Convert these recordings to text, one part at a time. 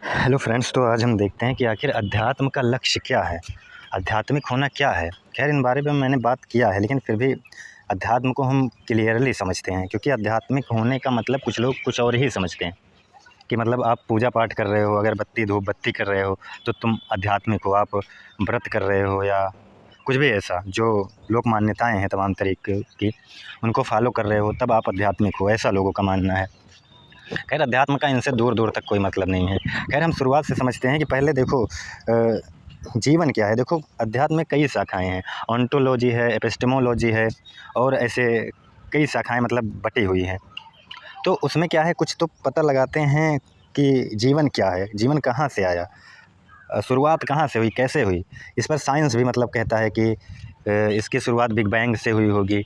Hello friends, तो आज हम देखते हैं कि आखिर अध्यात्म का लक्ष्य क्या है, आध्यात्मिक होना क्या है। खैर इन बारे में मैंने बात किया है, लेकिन फिर भी अध्यात्म को हम क्लियरली समझते हैं, क्योंकि आध्यात्मिक होने का मतलब कुछ लोग कुछ और ही समझते हैं कि मतलब आप पूजा पाठ कर रहे हो, अगरबत्ती धूप बत्ती कर रहे हो तो तुम आध्यात्मिक हो। आप व्रत कर रहे हो या कुछ भी ऐसा जो लोक मान्यताएँ हैं तमाम तरीके की, उनको फॉलो कर रहे हो तब आप आध्यात्मिक हो, ऐसा लोगों का मानना है। खैर अध्यात्म का इनसे दूर दूर तक कोई मतलब नहीं है। खैर हम शुरुआत से समझते हैं कि पहले देखो जीवन क्या है। देखो अध्यात्म में कई शाखाएं हैं, ऑन्टोलॉजी है, एपिस्टेमोलॉजी है और ऐसे कई शाखाएं मतलब बटी हुई हैं। तो उसमें क्या है, कुछ तो पता लगाते हैं कि जीवन क्या है, जीवन कहाँ से आया, शुरुआत कहाँ से हुई, कैसे हुई। इस पर साइंस भी मतलब कहता है कि इसकी शुरुआत बिग बैंग से हुई होगी।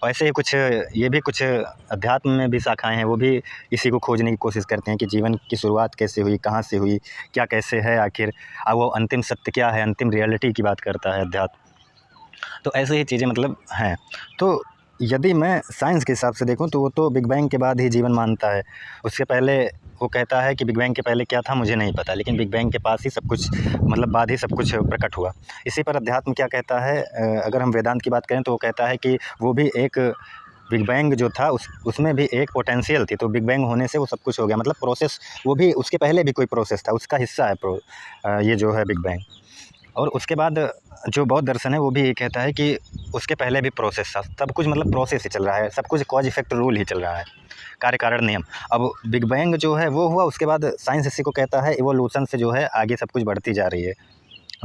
और ऐसे ही कुछ ये भी कुछ अध्यात्म में भी शाखाएं हैं, वो भी इसी को खोजने की कोशिश करते हैं कि जीवन की शुरुआत कैसे हुई, कहाँ से हुई, क्या कैसे है आखिर, अब वो अंतिम सत्य क्या है, अंतिम रियलिटी की बात करता है अध्यात्म। तो ऐसे ही चीज़ें मतलब हैं। तो यदि मैं साइंस के हिसाब से देखूं तो वो तो बिग बैंग के बाद ही जीवन मानता है। उसके पहले वो कहता है कि बिग बैंग के पहले क्या था मुझे नहीं पता, लेकिन बिग बैंग के पास ही सब कुछ मतलब बाद ही सब कुछ प्रकट हुआ। इसी पर अध्यात्म क्या कहता है, अगर हम वेदांत की बात करें तो वो कहता है कि वो भी एक बिग बैंग जो था उसमें भी एक पोटेंशियल थी, तो बिग बैंग होने से वो सब कुछ हो गया। मतलब प्रोसेस, वो भी उसके पहले भी कोई प्रोसेस था, उसका हिस्सा है ये जो है बिग बैंग। और उसके बाद जो बौद्ध दर्शन है वो भी ये कहता है कि उसके पहले भी प्रोसेस था, सब कुछ मतलब प्रोसेस ही चल रहा है, सब कुछ कॉज इफेक्ट रूल ही चल रहा है, कार्य कारण नियम। अब बिग बैंग जो है वो हुआ, उसके बाद साइंस इसी को कहता है इवोल्यूशन से जो है आगे सब कुछ बढ़ती जा रही है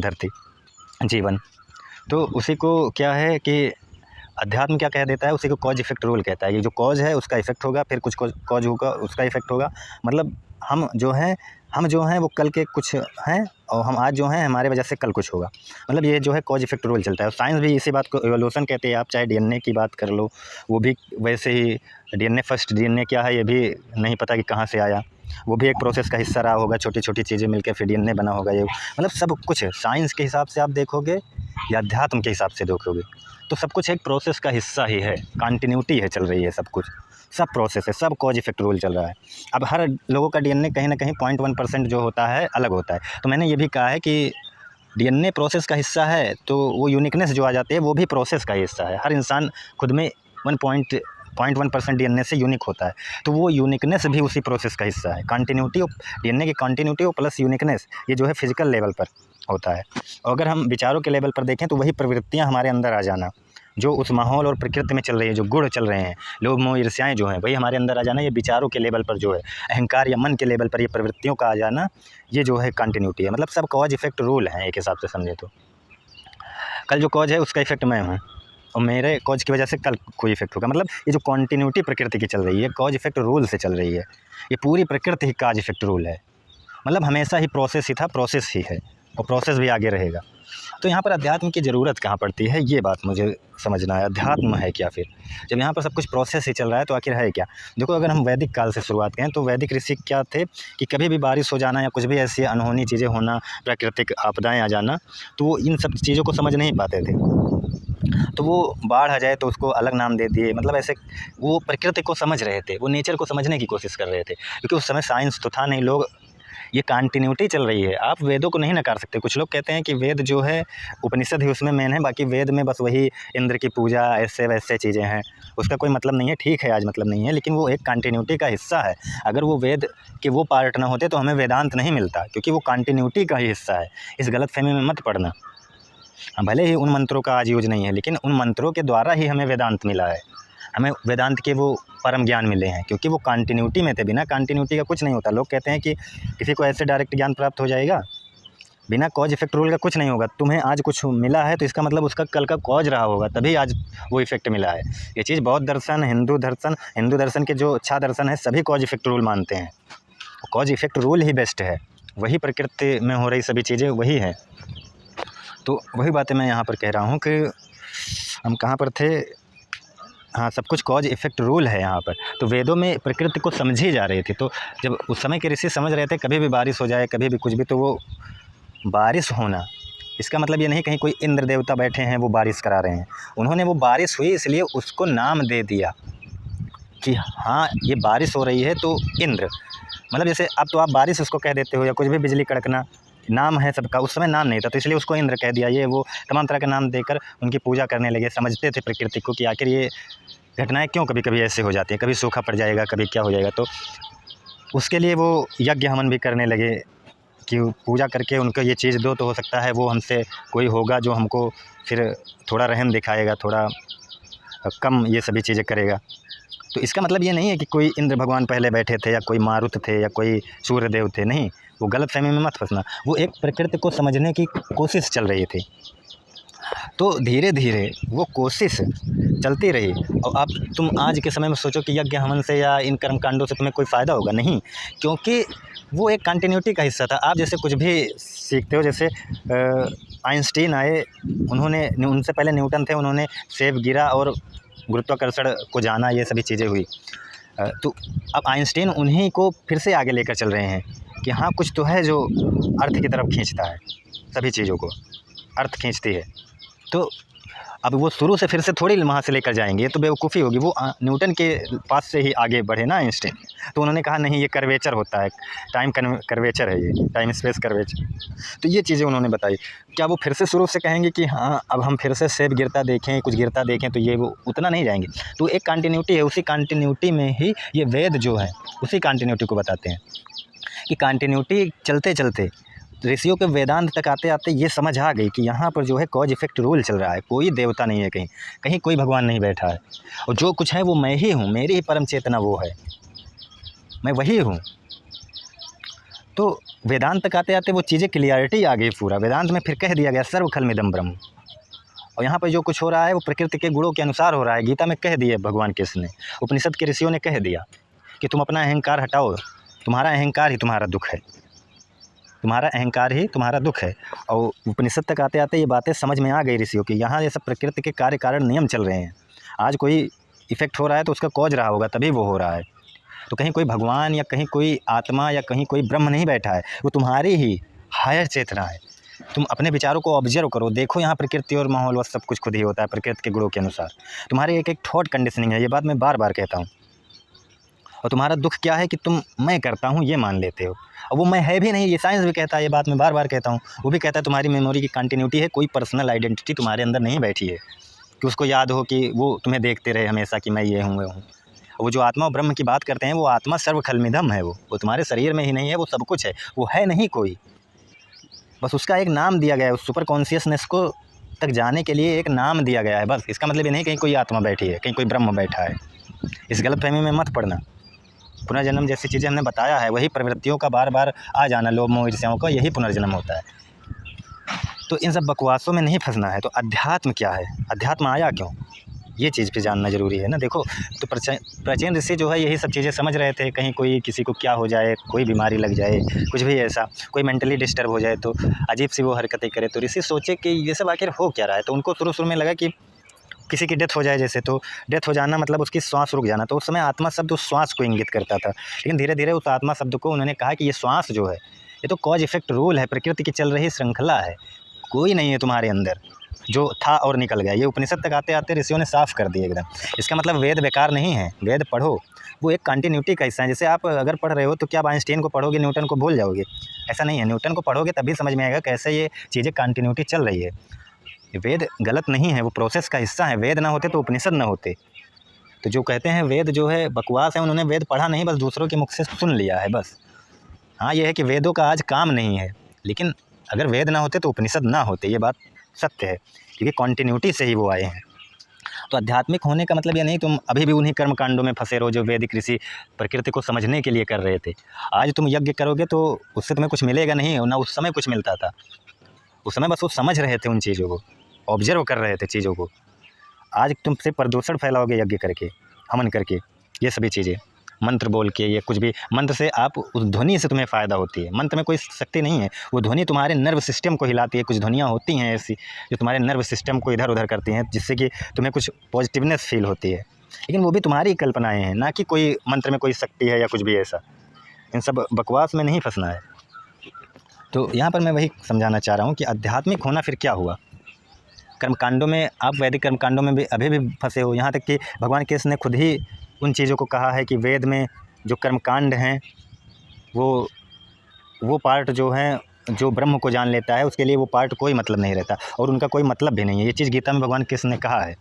धरती, जीवन। तो उसी को क्या है कि अध्यात्म क्या कह देता है, उसी को कॉज इफेक्ट रूल कहता है। ये जो कॉज है उसका इफेक्ट होगा, फिर कुछ कॉज होगा उसका इफेक्ट होगा। मतलब हम जो हैं वो कल के कुछ हैं, और हम आज जो हैं हमारे वजह से कल कुछ होगा। मतलब ये जो है कॉज इफेक्ट रूल चलता है। और साइंस भी इसी बात को एवोल्यूशन कहते हैं। आप चाहे डीएनए की बात कर लो, वो भी वैसे ही डीएनए, फर्स्ट डीएनए क्या है ये भी नहीं पता कि कहाँ से आया, वो भी एक प्रोसेस का हिस्सा रहा होगा, छोटी छोटी चीज़ें मिलकर फिर डीएनए बना होगा। ये मतलब सब कुछ साइंस के हिसाब से आप देखोगे या अध्यात्म के हिसाब से देखोगे तो सब कुछ एक प्रोसेस का हिस्सा ही है, कंटिन्यूटी है, चल रही है सब कुछ, सब प्रोसेस है, सब कॉज इफेक्ट रूल चल रहा है। अब हर लोगों का डीएनए कहीं ना कहीं 0.1% जो होता है अलग होता है। तो मैंने ये भी कहा है कि डीएनए प्रोसेस का हिस्सा है, तो वो यूनिकनेस जो आ जाती है वो भी प्रोसेस का हिस्सा है। हर इंसान खुद में 1.1% डीएनए से यूनिक होता है, तो वो यूनिकनेस भी उसी प्रोसेस का हिस्सा है। कंटिन्यूटी, डीएनए की कंटिन्यूटी और प्लस यूनिकनेस, ये जो है फिजिकल लेवल पर होता है। और अगर हम विचारों के लेवल पर देखें तो वही प्रवृत्तियाँ हमारे अंदर आ जाना, जो उस माहौल और प्रकृति में चल रही है, जो गुण चल रहे हैं, लोभ मोह ईर्ष्याएँ जो हैं, वही हमारे अंदर आ जाना। ये विचारों के लेवल पर जो है, अहंकार या मन के लेवल पर ये प्रवृत्तियों का आ जाना, ये जो है कंटिन्यूटी है। मतलब सब कॉज इफेक्ट रूल हैं एक हिसाब से समझे तो। कल जो कॉज है उसका इफेक्ट मैं हूँ, और मेरे कॉज की वजह से कल कोई इफेक्ट होगा। मतलब ये जो कंटिन्यूटी प्रकृति की चल रही है, कॉज इफेक्ट रूल से चल रही है। ये पूरी प्रकृति ही कॉज इफेक्ट रूल है। मतलब हमेशा ही प्रोसेस ही था, प्रोसेस ही है, और प्रोसेस भी आगे रहेगा। तो यहाँ पर अध्यात्म की ज़रूरत कहाँ पड़ती है, ये बात मुझे समझना है। अध्यात्म है क्या फिर, जब यहाँ पर सब कुछ प्रोसेस ही चल रहा है तो आखिर है क्या। देखो अगर हम वैदिक काल से शुरुआत करें तो वैदिक ऋषि क्या थे कि कभी भी बारिश हो जाना या कुछ भी ऐसी अनहोनी चीज़ें होना, प्राकृतिक आपदाएँ आ जाना, तो वो इन सब चीज़ों को समझ नहीं पाते थे। तो वो बाढ़ आ जाए तो उसको अलग नाम दे दिए। मतलब ऐसे वो प्रकृति को समझ रहे थे, वो नेचर को समझने की कोशिश कर रहे थे, क्योंकि उस समय साइंस तो था नहीं। लोग, ये कंटिन्यूटी चल रही है, आप वेदों को नहीं नकार सकते। कुछ लोग कहते हैं कि वेद जो है उपनिषद ही उसमें मेन है, बाकी वेद में बस वही इंद्र की पूजा ऐसे वैसे चीज़ें हैं, उसका कोई मतलब नहीं है। ठीक है, आज मतलब नहीं है, लेकिन वो एक कंटिन्यूटी का हिस्सा है। अगर वो वेद के वो पार्ट ना होते तो हमें वेदांत नहीं मिलता, क्योंकि वो कंटिन्यूटी का ही हिस्सा है। इस गलतफहमी में मत पड़ना। भले ही उन मंत्रों का आज यूज नहीं है, लेकिन उन मंत्रों के द्वारा ही हमें वेदांत मिला है, हमें वेदांत के वो परम ज्ञान मिले हैं, क्योंकि वो कंटिन्यूटी में थे। बिना कंटिन्यूटी का कुछ नहीं होता। लोग कहते हैं कि किसी को ऐसे डायरेक्ट ज्ञान प्राप्त हो जाएगा, बिना कॉज इफेक्ट रूल का कुछ नहीं होगा। तुम्हें आज कुछ मिला है तो इसका मतलब उसका कल का कॉज रहा होगा, तभी आज वो इफेक्ट मिला है। ये चीज़ बौद्ध दर्शन, हिंदू दर्शन के जो अच्छा दर्शन है, सभी कॉज इफेक्ट रूल मानते हैं। कॉज इफेक्ट रूल ही बेस्ट है, वही प्रकृति में हो रही सभी चीज़ें वही हैं। तो वही बातें मैं यहाँ पर कह रहा हूँ कि हम कहाँ पर थे। हाँ, सब कुछ कॉज इफेक्ट रूल है यहाँ पर। तो वेदों में प्रकृति को समझी जा रही थी। तो जब उस समय के ऋषि समझ रहे थे कभी भी बारिश हो जाए, कभी भी कुछ भी, तो वो बारिश होना, इसका मतलब ये नहीं कहीं कोई इंद्र देवता बैठे हैं वो बारिश करा रहे हैं। उन्होंने वो बारिश हुई इसलिए उसको नाम दे दिया, कि हाँ ये बारिश हो रही है तो इंद्र, मतलब जैसे अब तो आप बारिश उसको कह देते हो या कुछ भी बिजली कड़कना नाम है सबका, उस समय नाम नहीं था तो इसलिए उसको इंद्र कह दिया। ये वो तमाम तरह के नाम देकर उनकी पूजा करने लगे। समझते थे प्रकृति को कि आखिर ये घटनाएं क्यों कभी कभी ऐसे हो जाती हैं, कभी सूखा पड़ जाएगा, कभी क्या हो जाएगा। तो उसके लिए वो यज्ञ हवन भी करने लगे कि पूजा करके उनको ये चीज़ दो तो हो सकता है वो हमसे कोई होगा जो हमको फिर थोड़ा रहम दिखाएगा, थोड़ा कम ये सभी चीज़ें करेगा। तो इसका मतलब ये नहीं है कि कोई इंद्र भगवान पहले बैठे थे या कोई मारुत थे या कोई सूर्यदेव थे, नहीं, वो गलतफहमी में मत फंसना। वो एक प्रकृति को समझने की कोशिश चल रही थी, तो धीरे धीरे वो कोशिश चलती रही। और अब तुम आज के समय में सोचो कि यज्ञ हवन से या इन कर्म कांडों से तुम्हें कोई फ़ायदा होगा, नहीं, क्योंकि वो एक कंटिन्यूटी का हिस्सा था। आप जैसे कुछ भी सीखते हो, जैसे आइंस्टीन आए, उन्होंने, उनसे पहले न्यूटन थे, उन्होंने सेब गिरा और गुरुत्वाकर्षण को जाना, ये सभी चीज़ें हुई। तो अब आइंस्टीन उन्हीं को फिर से आगे लेकर चल रहे हैं कि हाँ कुछ तो है जो अर्थ की तरफ खींचता है, सभी चीज़ों को अर्थ खींचती है। तो अब वो शुरू से फिर से थोड़ी वहाँ से लेकर जाएंगे, तो बेवकूफ़ी होगी। वो न्यूटन के पास से ही आगे बढ़े ना आइंस्टीन, तो उन्होंने कहा नहीं ये कर्वेचर होता है, टाइम कर्वेचर है, ये टाइम स्पेस कर्वेचर। तो ये चीज़ें उन्होंने बताई। क्या वो फिर से शुरू से कहेंगे कि हाँ अब हम फिर से सेब गिरता देखें, कुछ गिरता देखें, तो ये वो उतना नहीं जाएंगे। तो एक कंटिन्यूटी है, उसी कंटिन्यूटी में ही ये वेद जो है उसी कंटिन्यूटी को बताते हैं कि कंटिन्यूटी चलते चलते ऋषियों के वेदांत तक आते आते ये समझ आ गई कि यहाँ पर जो है कॉज इफेक्ट रूल चल रहा है। कोई देवता नहीं है, कहीं कहीं कोई भगवान नहीं बैठा है, और जो कुछ है वो मैं ही हूँ, मेरी ही परम चेतना वो है, मैं वही हूँ। तो वेदांत तक आते आते वो चीज़ें क्लियरिटी आ गई पूरा। वेदांत में फिर कह दिया गया सर्व खलमिदं ब्रह्म, और यहाँ पर जो कुछ हो रहा है वो प्रकृति के गुणों के अनुसार हो रहा है। गीता में कह दिया भगवान कृष्ण ने, उपनिषद के ऋषियों ने कह दिया कि तुम अपना अहंकार हटाओ, तुम्हारा अहंकार ही तुम्हारा दुख है, तुम्हारा अहंकार ही तुम्हारा दुख है। और उपनिषद तक आते आते ये बातें समझ में आ गई ऋषियों की। यहाँ ये सब प्रकृति के कार्य कारण नियम चल रहे हैं। आज कोई इफेक्ट हो रहा है तो उसका कॉज रहा होगा, तभी वो हो रहा है। तो कहीं कोई भगवान या कहीं कोई आत्मा या कहीं कोई ब्रह्म नहीं बैठा है, वो तुम्हारी ही हायर चेतना है। तुम अपने विचारों को ऑब्जर्व करो, देखो यहाँ प्रकृति और माहौल व सब कुछ खुद ही होता है प्रकृति के गुणों के अनुसार। तुम्हारी एक एक थॉट कंडीशनिंग है, ये बात मैं बार बार कहता हूँ। और तुम्हारा दुख क्या है कि तुम मैं करता हूँ ये मान लेते हो, और वो मैं है भी नहीं। ये साइंस भी कहता है, ये बात मैं बार बार कहता हूँ। वो भी कहता है तुम्हारी मेमोरी की कंटिन्यूटी है, कोई पर्सनल आइडेंटिटी तुम्हारे अंदर नहीं बैठी है कि उसको याद हो कि वो तुम्हें देखते रहे हमेशा कि मैं ये हूँ, वो हूँ। वो जो आत्मा और ब्रह्म की बात करते हैं, वो आत्मा सर्व खलमिदम है। वो तुम्हारे शरीर में ही नहीं है, वो सब कुछ है, वो है नहीं कोई, बस उसका एक नाम दिया गया है। उस सुपर कॉन्शियसनेस को तक जाने के लिए एक नाम दिया गया है बस। इसका मतलब ये नहीं कहीं कोई आत्मा बैठी है, कहीं कोई ब्रह्म बैठा है। इस गलतफहमी में मत पड़ना। पुनर्जन्म जैसी चीज़ें हमने बताया है, वही प्रवृत्तियों का बार बार आ जाना, लोभ मोह ईर्ष्याओं का, यही पुनर्जन्म होता है। तो इन सब बकवासों में नहीं फंसना है। तो अध्यात्म क्या है, अध्यात्म आया क्यों, ये चीज़ भी जानना ज़रूरी है ना। देखो तो प्राचीन ऋषि जो है यही सब चीज़ें समझ रहे थे। कहीं कोई किसी को क्या हो जाए, कोई बीमारी लग जाए, कुछ भी ऐसा, कोई मेंटली डिस्टर्ब हो जाए तो अजीब सी वो हरकतें करे, तो ऋषि सोचे कि ये सब आखिर हो क्या रहा है। तो उनको शुरू में लगा कि किसी की डेथ हो जाए जैसे, तो डेथ हो जाना मतलब उसकी श्वास रुक जाना। तो उस समय आत्मा शब्द उस श्वास को इंगित करता था, लेकिन धीरे धीरे उस आत्मा शब्द को उन्होंने कहा कि ये श्वास जो है ये तो कॉज इफेक्ट रूल है, प्रकृति की चल रही श्रृंखला है, कोई नहीं है तुम्हारे अंदर जो था और निकल गया। ये उपनिषद तक आते आते ऋषियों ने साफ कर दिया एकदम। इसका मतलब वेद बेकार नहीं है, वेद पढ़ो, वो एक कंटिन्यूटी का हिस्सा है। जैसे आप अगर पढ़ रहे हो तो क्या आप आइंस्टीन को पढ़ोगे न्यूटन को भूल जाओगे, ऐसा नहीं है। न्यूटन को पढ़ोगे तभी समझ में आएगा कैसे ये चीज़ें कंटिन्यूटी चल रही है। वेद गलत नहीं है, वो प्रोसेस का हिस्सा है। वेद ना होते तो उपनिषद ना होते। तो जो कहते हैं वेद जो है बकवास है, उन्होंने वेद पढ़ा नहीं, बस दूसरों के मुख से सुन लिया है बस। हाँ ये है कि वेदों का आज काम नहीं है, लेकिन अगर वेद ना होते तो उपनिषद ना होते, ये बात सत्य है, क्योंकि कॉन्टिन्यूटी से ही वो आए हैं। तो आध्यात्मिक होने का मतलब ये नहीं तुम अभी भी उन्हीं कर्म कांडों में फंसे रहो जो वैदिक ऋषि प्रकृति को समझने के लिए कर रहे थे। आज तुम यज्ञ करोगे तो उससे तुम्हें कुछ मिलेगा नहीं, ना उस समय कुछ मिलता था। उस समय बस वो समझ रहे थे उन चीज़ों को, ऑब्जर्व कर रहे थे चीज़ों को। आज तुम से प्रदूषण फैलाओगे यज्ञ करके, हवन करके, ये सभी चीज़ें मंत्र बोल के या कुछ भी। मंत्र से आप उस ध्वनि से तुम्हें फ़ायदा होती है, मंत्र में कोई शक्ति नहीं है। वो ध्वनि तुम्हारे नर्व सिस्टम को हिलाती है। कुछ ध्वनियाँ होती हैं ऐसी जो तुम्हारे नर्व सिस्टम को इधर उधर करती हैं, जिससे कि तुम्हें कुछ पॉजिटिवनेस फील होती है। लेकिन वो भी तुम्हारी कल्पनाएँ हैं, ना कि कोई मंत्र में कोई शक्ति है या कुछ भी ऐसा। इन सब बकवास में नहीं फंसना है। तो यहाँ पर मैं वही समझाना चाह रहा हूँ कि आध्यात्मिक होना फिर क्या हुआ। कर्मकांडों में आप वैदिक कर्मकांडों में भी अभी भी फंसे हो। यहाँ तक कि भगवान कृष्ण ने खुद ही उन चीज़ों को कहा है कि वेद में जो कर्मकांड हैं वो पार्ट जो है, जो ब्रह्म को जान लेता है उसके लिए वो पार्ट कोई मतलब नहीं रहता और उनका कोई मतलब भी नहीं है। ये चीज़ गीता में भगवान कृष्ण ने कहा है।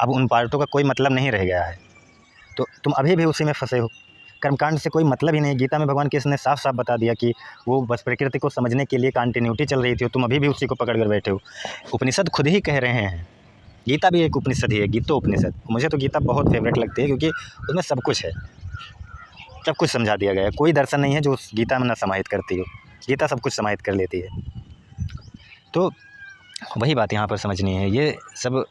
अब उन पार्टों का कोई मतलब नहीं रह गया है, तो तुम अभी भी उसी में फंसे हो। कर्मकांड से कोई मतलब ही नहीं। गीता में भगवान कृष्ण ने साफ साफ बता दिया कि वो बस प्रकृति को समझने के लिए कंटिन्यूटी चल रही थी, तुम अभी भी उसी को पकड़ कर बैठे हो। उपनिषद खुद ही कह रहे हैं, गीता भी एक उपनिषद ही है, गीतो उपनिषद। मुझे तो गीता बहुत फेवरेट लगती है क्योंकि उसमें सब कुछ है, सब कुछ समझा दिया गया है। कोई दर्शन नहीं है जो उस गीता में न समाहित करती हो। गीता सब कुछ समाहित कर लेती है। तो वही बात यहाँ पर समझनी है। ये सब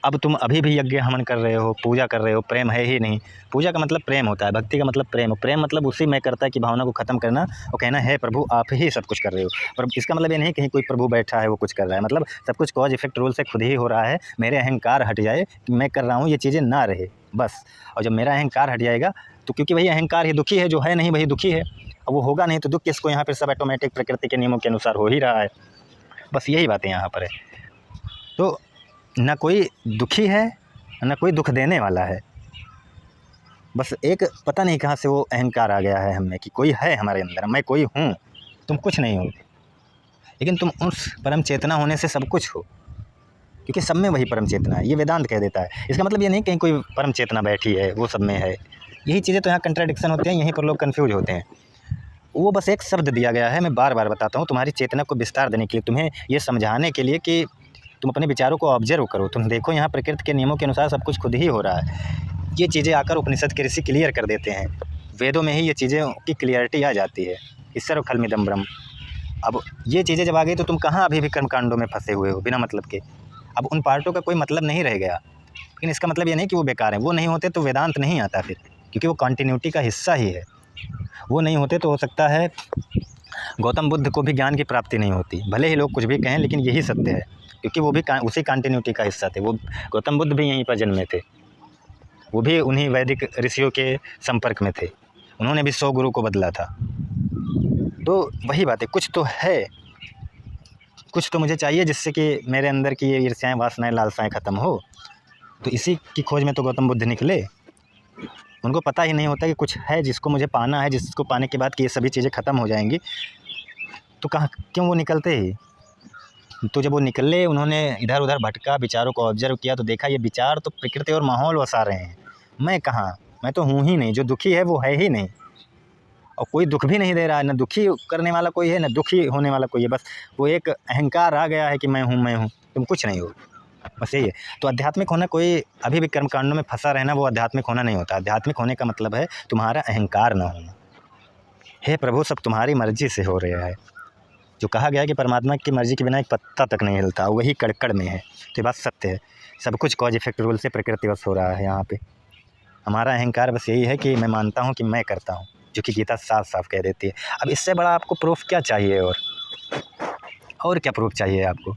अब तुम अभी भी यज्ञ हवन कर रहे हो, पूजा कर रहे हो, प्रेम है ही नहीं। पूजा का मतलब प्रेम होता है, भक्ति का मतलब प्रेम। प्रेम मतलब उसी में करता है कि भावना को ख़त्म करना और कहना है प्रभु आप ही सब कुछ कर रहे हो। पर इसका मतलब ये नहीं कहीं कोई प्रभु बैठा है वो कुछ कर रहा है। मतलब सब कुछ कॉज इफेक्ट रूल से खुद ही हो रहा है। मेरे अहंकार हट जाए कि मैं कर रहा हूँ, ये चीज़ें ना रहे बस। और जब मेरा अहंकार हट जाएगा तो क्योंकि वही अहंकार ही दुखी है, जो है नहीं वही दुखी है। अब वो होगा नहीं तो दुख किसको? यहाँ पर सब ऑटोमेटिक प्रकृति के नियमों के अनुसार हो ही रहा है। बस यही बातें यहाँ पर है। तो ना कोई दुखी है ना कोई दुख देने वाला है। बस एक पता नहीं कहाँ से वो अहंकार आ गया है हमें कि कोई है हमारे अंदर, मैं कोई हूँ। तुम कुछ नहीं हो, लेकिन तुम उस परम चेतना होने से सब कुछ हो, क्योंकि सब में वही परम चेतना है। ये वेदांत कह देता है। इसका मतलब ये नहीं कहीं कोई परम चेतना बैठी है वो सब में है। यही चीज़ें तो यहाँ कंट्राडिक्शन होते हैं, यहीं पर लोग कन्फ्यूज होते हैं। वो बस एक शब्द दिया गया है, मैं बार बार बताता हूँ, तुम्हारी चेतना को विस्तार देने के लिए, तुम्हें ये समझाने के लिए कि तुम अपने विचारों को ऑब्जर्व करो। तुम देखो यहाँ प्रकृति के नियमों के अनुसार सब कुछ खुद ही हो रहा है। ये चीज़ें आकर उपनिषद के ऋषि क्लियर कर देते हैं। वेदों में ही ये चीज़ें की क्लियरिटी आ जाती है। ईश्वर खलमिदम ब्रह्म। अब ये चीज़ें जब आ गई तो तुम कहाँ अभी भी कर्मकांडों में फंसे हुए हो बिना मतलब के। अब उन पार्टों का कोई मतलब नहीं रह गया, लेकिन इसका मतलब ये नहीं कि वो बेकार हैं। वो नहीं होते तो वेदांत नहीं आता फिर, क्योंकि वो कंटिन्यूटी का हिस्सा ही है। वो नहीं होते तो हो सकता है गौतम बुद्ध को भी ज्ञान की प्राप्ति नहीं होती। भले ही लोग कुछ भी कहें, लेकिन यही सत्य है, क्योंकि वो भी उसी कंटिन्यूटी का हिस्सा थे। वो गौतम बुद्ध भी यहीं पर जन्मे थे, वो भी उन्हीं वैदिक ऋषियों के संपर्क में थे। उन्होंने भी 100 गुरु को बदला था। तो वही बात है, कुछ तो है, कुछ तो मुझे चाहिए जिससे कि मेरे अंदर की ये ईर्ष्याएँ, वासनाएँ, लालसाएँ ख़त्म हो। तो इसी की खोज में तो गौतम बुद्ध निकले। उनको पता ही नहीं होता कि कुछ है जिसको मुझे पाना है, जिसको पाने के बाद कि ये सभी चीज़ें ख़त्म हो जाएंगी। तो कहाँ क्यों वो निकलते ही? तो जब वो निकले, उन्होंने इधर उधर भटका, विचारों को ऑब्जर्व किया तो देखा ये विचार तो प्रकृति और माहौल वसा रहे हैं। मैं कहाँ, मैं तो हूँ ही नहीं। जो दुखी है वो है ही नहीं, और कोई दुख भी नहीं दे रहा है। ना दुखी करने वाला कोई है, ना दुखी होने वाला कोई है। बस वो एक अहंकार आ गया है कि मैं हूँ, मैं हूँ। तुम कुछ नहीं हो, बस यही है। तो आध्यात्मिक होना, कोई अभी भी कर्मकांडों में फंसा रहना, वो आध्यात्मिक होना नहीं होता। आध्यात्मिक होने का मतलब है तुम्हारा अहंकार ना होना। हे प्रभु सब तुम्हारी मर्जी से हो रहा है। जो कहा गया है कि परमात्मा की मर्जी के बिना एक पत्ता तक नहीं हिलता, वही कड़कड़ में है। तो ये बात सत्य है। सब कुछ कॉज इफेक्ट रूल से प्रकृतिवश हो रहा है यहाँ पे। हमारा अहंकार बस यही है कि मैं मानता हूँ कि मैं करता हूँ, जो कि गीता साफ साफ कह देती है। अब इससे बड़ा आपको प्रूफ क्या चाहिए? और क्या प्रूफ चाहिए आपको?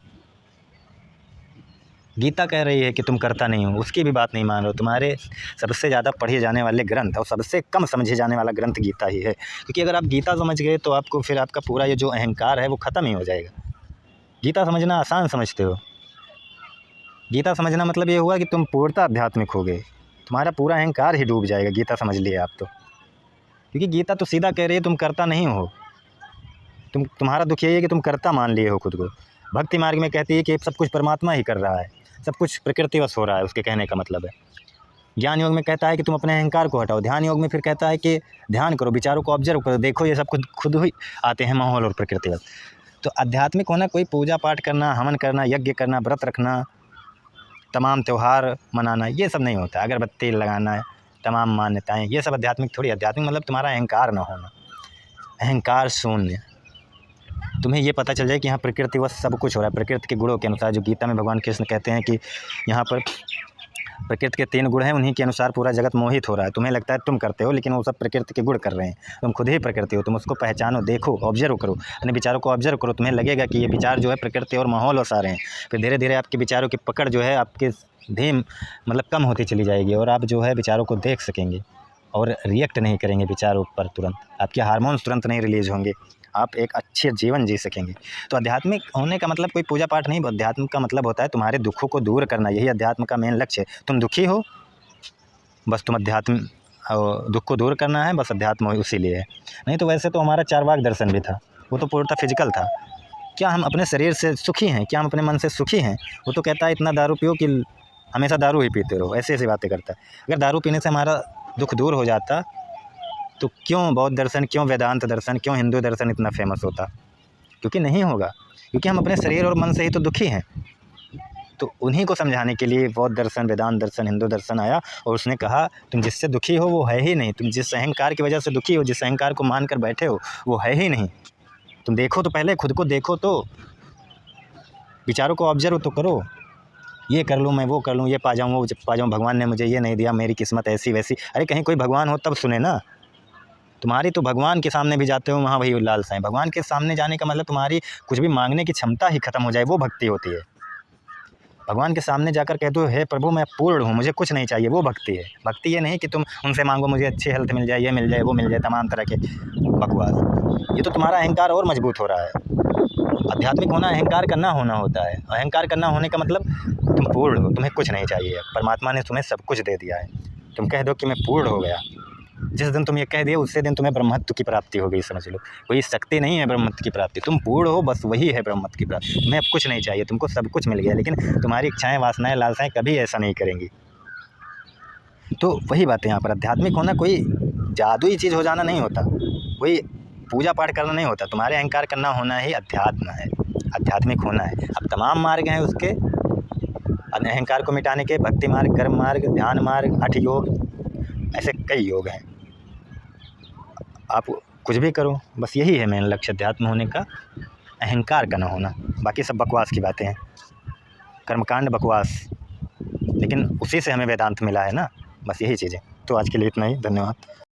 गीता कह रही है कि तुम करता नहीं हो, उसकी भी बात नहीं मान रहे हो। तुम्हारे सबसे ज़्यादा पढ़े जाने वाले ग्रंथ और सबसे कम समझे जाने वाला ग्रंथ गीता ही है। क्योंकि अगर आप गीता समझ गए तो आपको फिर आपका पूरा ये जो अहंकार है वो ख़त्म ही हो जाएगा। गीता समझना आसान समझते हो। गीता समझना मतलब ये हुआ कि तुम पूर्णतः आध्यात्मिक हो गए, तुम्हारा पूरा अहंकार ही डूब जाएगा गीता समझ लिए आप तो। क्योंकि गीता तो सीधा कह रही है तुम करता नहीं हो। तुम्हारा दुख यही है कि तुम करता मान लिए हो खुद को। भक्ति मार्ग में कहती है कि सब कुछ परमात्मा ही कर रहा है, सब कुछ प्रकृतिवश हो रहा है, उसके कहने का मतलब है। ज्ञान योग में कहता है कि तुम अपने अहंकार को हटाओ। ध्यान योग में फिर कहता है कि ध्यान करो, विचारों को ऑब्जर्व करो, देखो ये सब खुद ही आते हैं माहौल और प्रकृतिवश। तो आध्यात्मिक होना कोई पूजा पाठ करना, हवन करना, यज्ञ करना, व्रत रखना, तमाम त्यौहार मनाना, ये सब नहीं होता। अगरबत्ती लगाना, तमाम मान्यताएँ, ये सब आध्यात्मिक थोड़ी। आध्यात्मिक मतलब तुम्हारा अहंकार ना होना, अहंकार शून्य। तुम्हें ये पता चल जाए कि यहाँ प्रकृति वश सब कुछ हो रहा है, प्रकृति के गुणों के अनुसार। जो गीता में भगवान कृष्ण कहते हैं कि यहाँ पर प्रकृति के 3 गुण हैं, उन्हीं के अनुसार पूरा जगत मोहित हो रहा है। तुम्हें लगता है तुम करते हो, लेकिन वो सब प्रकृति के गुण कर रहे हैं। तुम खुद ही प्रकृति हो, तुम उसको पहचानो, देखो, ऑब्जर्व करो, अपने विचारों को ऑब्जर्व करो। तुम्हें लगेगा कि ये विचार जो है प्रकृति और माहौल वसा रहे हैं। फिर धीरे धीरे आपके विचारों की पकड़ जो है आपके धीम मतलब कम होती चली जाएगी, और आप जो है विचारों को देख सकेंगे और रिएक्ट नहीं करेंगे विचारों पर तुरंत। आपके हार्मोन्स तुरंत नहीं रिलीज होंगे, आप एक अच्छे जीवन जी सकेंगे। तो आध्यात्मिक होने का मतलब कोई पूजा पाठ नहीं। अध्यात्म का मतलब होता है तुम्हारे दुखों को दूर करना। यही अध्यात्म का मेन लक्ष्य है। तुम दुखी हो, बस तुम अध्यात्म दुख को दूर करना है, बस अध्यात्म उसी लिए है। नहीं तो वैसे तो हमारा चारवाक दर्शन भी था, वो तो पूर्णतः फिजिकल था। क्या हम अपने शरीर से सुखी हैं? क्या हम अपने मन से सुखी हैं? वो तो कहता है इतना दारू पियो कि हमेशा दारू ही पीते रहो, ऐसी ऐसी बातें करता है। अगर दारू पीने से हमारा दुख दूर हो जाता तो क्यों बौद्ध दर्शन, क्यों वेदांत दर्शन, क्यों हिंदू दर्शन इतना फेमस होता? क्योंकि नहीं होगा, क्योंकि हम अपने शरीर और मन से ही तो दुखी हैं। तो उन्हीं को समझाने के लिए बौद्ध दर्शन, वेदांत दर्शन, हिंदू दर्शन आया और उसने कहा तुम जिससे दुखी हो वो है ही नहीं। तुम जिस अहंकार की वजह से दुखी हो, जिस अहंकार को मान कर बैठे हो, वो है ही नहीं। तुम देखो तो पहले, खुद को देखो तो, विचारों को ऑब्जर्व तो करो। ये कर लूँ मैं, वो कर लूँ, ये पा जाऊँ, वो पा जाऊँ, भगवान ने मुझे ये नहीं दिया, मेरी किस्मत ऐसी वैसी। अरे कहीं कोई भगवान हो तब सुने ना। तुम्हारी तो भगवान के सामने भी जाते हो वहाँ वही लालसाएँ। भगवान के सामने जाने का मतलब तुम्हारी कुछ भी मांगने की क्षमता ही खत्म हो जाए, वो भक्ति होती है। भगवान के सामने जाकर कहते हो हे प्रभु मैं पूर्ण हूँ, मुझे कुछ नहीं चाहिए, वो भक्ति है। भक्ति ये नहीं कि तुम उनसे मांगो मुझे अच्छी हेल्थ मिल जाए, ये मिल जाए, वो मिल जाए, तमाम तरह के बकवास। ये तो तुम्हारा अहंकार और मजबूत हो रहा है। आध्यात्मिक होना अहंकार का ना होना होता है। अहंकार का ना होने का मतलब तुम पूर्ण हो, तुम्हें कुछ नहीं चाहिए, परमात्मा ने तुम्हें सब कुछ दे दिया है। तुम कह दो कि मैं पूर्ण हो गया, जिस दिन तुम ये कह दिए उसी दिन तुम्हें ब्रह्मत्व की प्राप्ति हो गई, समझ लो। कोई शक्ति नहीं है ब्रह्मत्व की प्राप्ति, तुम पूर्ण हो, बस वही है ब्रह्मत्व की प्राप्ति। तुम्हें अब कुछ नहीं चाहिए, तुमको सब कुछ मिल गया। लेकिन तुम्हारी इच्छाएं, वासनाएं, लालसाएं कभी ऐसा नहीं करेंगी। तो वही बात है यहाँ पर। आध्यात्मिक होना कोई जादुई चीज़ हो जाना नहीं होता, कोई पूजा पाठ करना नहीं होता। तुम्हारे अहंकार करना होना ही अध्यात्म है, आध्यात्मिक होना है। अब तमाम मार्ग हैं उसके, अहंकार को मिटाने के, भक्ति मार्ग, कर्म मार्ग, ध्यान मार्ग, हठ योग, ऐसे कई योग हैं। आप कुछ भी करो, बस यही है मेन लक्ष्य अध्यात्म होने का, अहंकार का ना होना। बाकी सब बकवास की बातें हैं, कर्मकांड बकवास, लेकिन उसी से हमें वेदांत मिला है ना। बस यही चीज़ें। तो आज के लिए इतना ही, धन्यवाद।